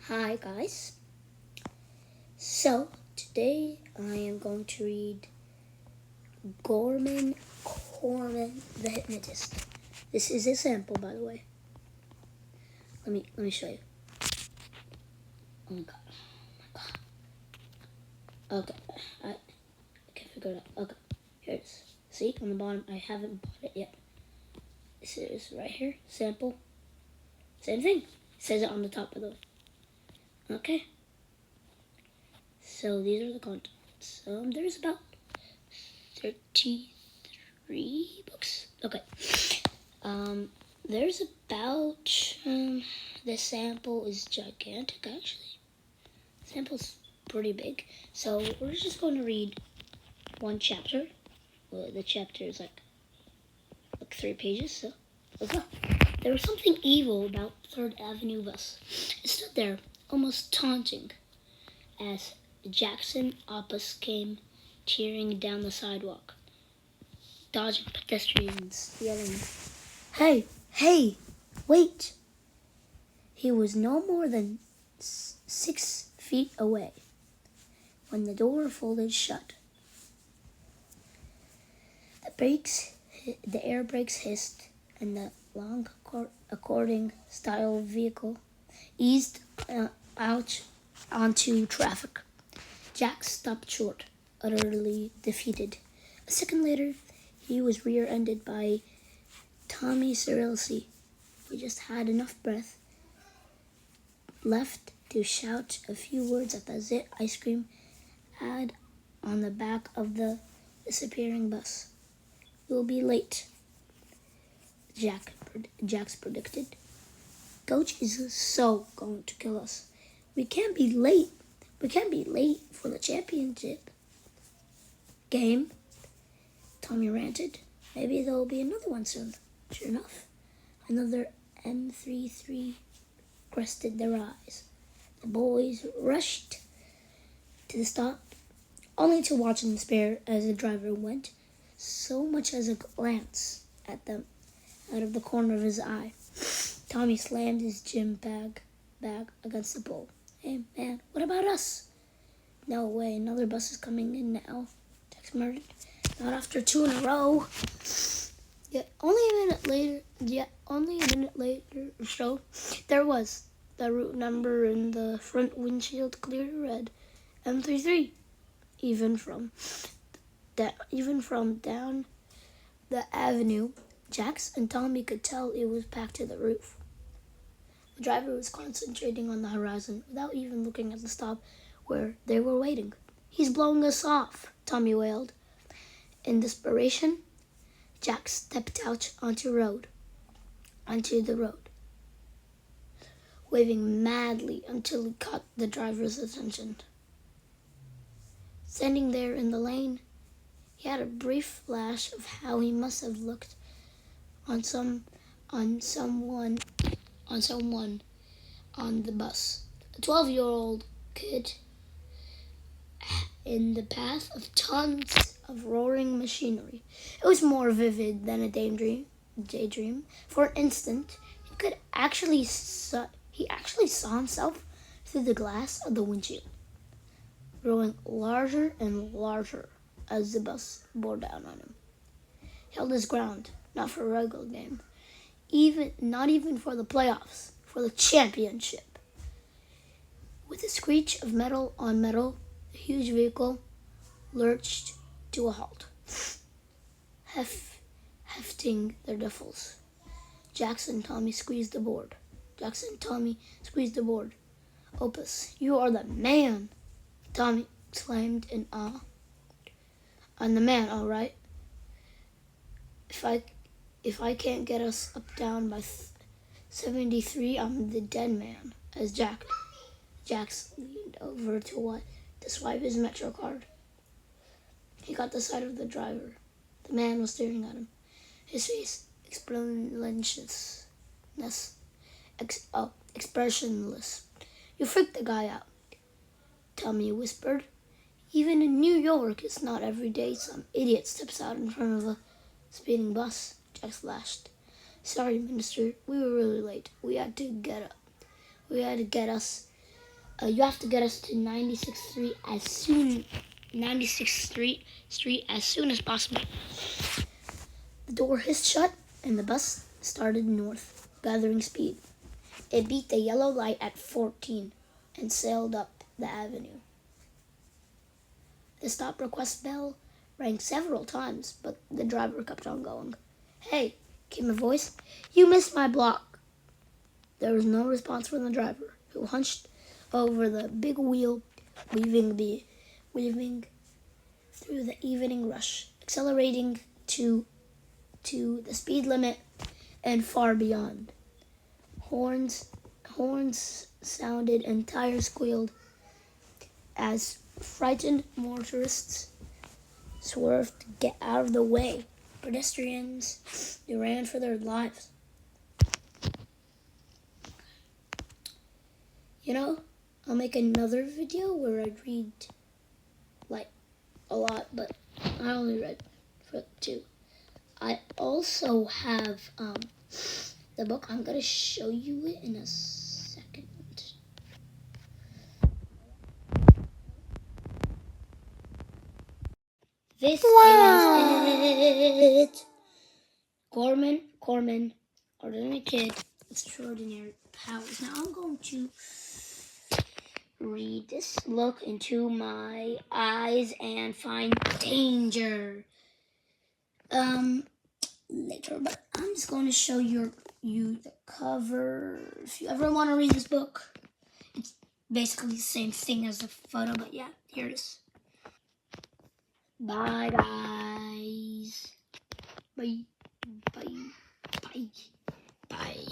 Hi guys. So today I am going to read Gorman, Korman, the hypnotist. This is a sample, by the way. Let me show you. Oh my god. Okay, I can't figure it out. Okay, here it is. See on the bottom. I haven't bought it yet. This is right here. Sample. Same thing. It says it on the top, by the way. Okay. So these are the contents. There's about 33 books. Okay. There's about, the sample is gigantic, actually. The sample's pretty big. So we're just going to read one chapter. Well, the chapter is like 3 pages, so let's go. There was something evil about 3rd Avenue bus. It stood there, almost taunting, as Jackson Opus came tearing down the sidewalk, dodging pedestrians, yelling, Hey, wait! He was no more than 6 feet away when the door folded shut. The air brakes hissed, and the long accordion-style vehicle eased out onto traffic. Jack stopped short, utterly defeated. A second later, he was rear-ended by Tommy Cirilsi. He just had enough breath left to shout a few words at the Zit ice cream ad on the back of the disappearing bus. "We'll be late," Jax predicted. "Coach is so going to kill us. We can't be late. We can't be late for the championship game," Tommy ranted. "Maybe there'll be another one soon." Sure enough, another M33 crested their eyes. The boys rushed to the stop, only to watch in despair as the driver went so much as a glance at them out of the corner of his eye. Tommy slammed his gym bag against the pole. "Hey, man, what about us?" "No way, another bus is coming in now," Tex murmured. "Not after 2 in a row." Yet only a minute later or so, there was the route number in the front windshield clear red, M33. Even from down the avenue, Jax and Tommy could tell it was packed to the roof. The driver was concentrating on the horizon without even looking at the stop where they were waiting. "He's blowing us off," Tommy wailed. In desperation, Jack stepped out onto the road, waving madly until he caught the driver's attention. Standing there in the lane, he had a brief flash of how he must have looked on someone on the bus. A 12-year-old kid in the path of tons of roaring machinery. It was more vivid than a daydream. For an instant, he actually saw himself through the glass of the windshield, growing larger and larger as the bus bore down on him. He held his ground, not for a regular game, not even for the playoffs, for the championship. With a screech of metal on metal, the huge vehicle lurched to a halt, hefting their duffels. Jackson and Tommy squeezed the board. "Opus, you are the man!" Tommy exclaimed in awe. "I'm the man, all right. If I can't get us up down by 73, I'm the dead man." As Jax leaned over to swipe his Metro card, he caught the sight of the driver. The man was staring at him, his face expressionless. "You freaked the guy out," Tommy whispered. "Even in New York, it's not every day some idiot steps out in front of a speeding bus," Jack flashed. "Sorry, Minister, we were really late. We had to get us You have to get us to 96th Street as soon as possible. The door hissed shut, and the bus started north, gathering speed. It beat the yellow light at 14 and sailed up the avenue. The stop request bell rang several times, but the driver kept on going. "Hey," came a voice. "You missed my block." There was no response from the driver, who hunched over the big wheel, weaving through the evening rush, accelerating to the speed limit and far beyond. Horns sounded and tires squealed as frightened motorists swerved to get out of the way. Pedestrians, they ran for their lives. I'll make another video where I read like a lot, but I only read for 2. I also have the book. I'm gonna show you it in a second. This is it. Gorman, ordinary kid, extraordinary powers. Now I'm going to read this. Look into my eyes and find danger. Later, but I'm just going to show you the cover. If you ever want to read this book, it's basically the same thing as the photo, but yeah, here it is. Bye, guys. Bye. Bye. Bye. Bye.